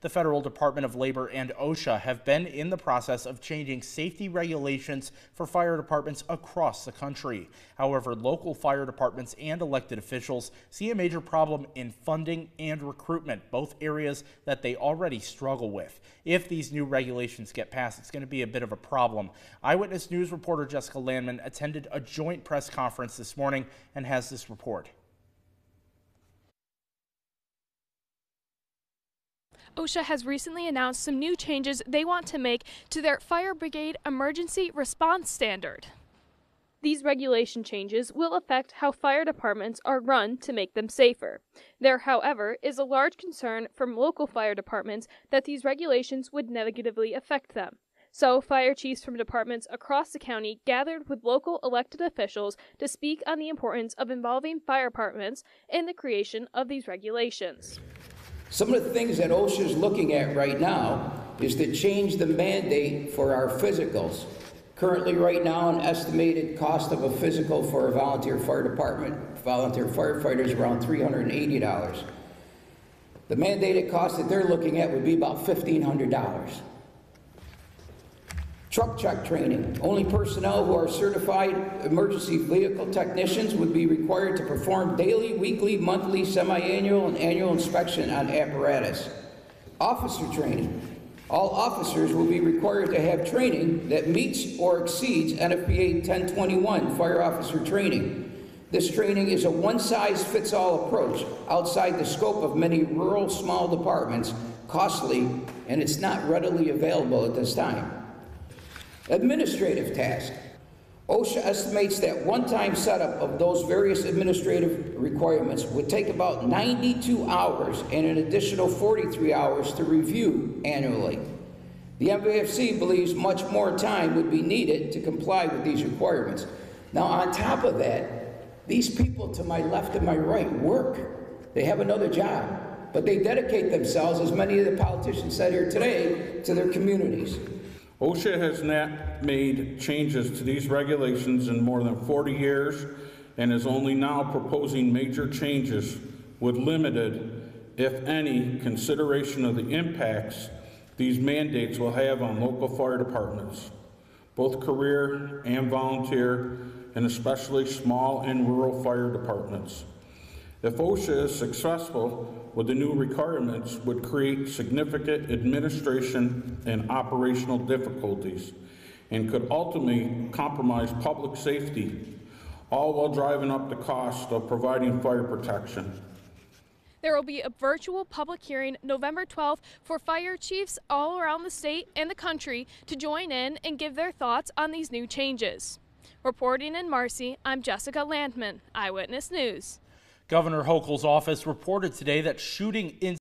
The Federal Department of Labor and OSHA have been in the process of changing safety regulations for fire departments across the country. However, local fire departments and elected officials see a major problem in funding and recruitment, both areas that they already struggle with. If these new regulations get passed, it's going to be a bit of a problem. Eyewitness News reporter Jessica Landman attended a joint press conference this morning and has this report. OSHA has recently announced some new changes they want to make to their fire brigade emergency response standard. These regulation changes will affect how fire departments are run to make them safer. There, however, is a large concern from local fire departments that these regulations would negatively affect them. So, fire chiefs from departments across the county gathered with local elected officials to speak on the importance of involving fire departments in the creation of these regulations. Some of the things that OSHA is looking at right now is to change the mandate for our physicals. Currently, right now, an estimated cost of a physical for a volunteer fire department, volunteer firefighters, is around $380. The mandated cost that they're looking at would be about $1,500. Truck check training. Only personnel who are certified emergency vehicle technicians would be required to perform daily, weekly, monthly, semi-annual, and annual inspection on apparatus. Officer training. All officers will be required to have training that meets or exceeds NFPA 1021 fire officer training. This training is a one-size-fits-all approach outside the scope of many rural small departments, costly, and it's not readily available at this time. Administrative task. OSHA estimates that one-time setup of those various administrative requirements would take about 92 hours and an additional 43 hours to review annually. The MVFC believes much more time would be needed to comply with these requirements. Now, on top of that, these people to my left and my right work. They have another job, but they dedicate themselves, as many of the politicians said here today, to their communities. OSHA has not made changes to these regulations in more than 40 years and is only now proposing major changes with limited, if any, consideration of the impacts these mandates will have on local fire departments, both career and volunteer, and especially small and rural fire departments. If OSHA is successful with the new requirements, would create significant administration and operational difficulties and could ultimately compromise public safety, all while driving up the cost of providing fire protection. There will be a virtual public hearing November 12th for fire chiefs all around the state and the country to join in and give their thoughts on these new changes. Reporting in Marcy, I'm Jessica Landman, Eyewitness News. Governor Hochul's office reported today that shooting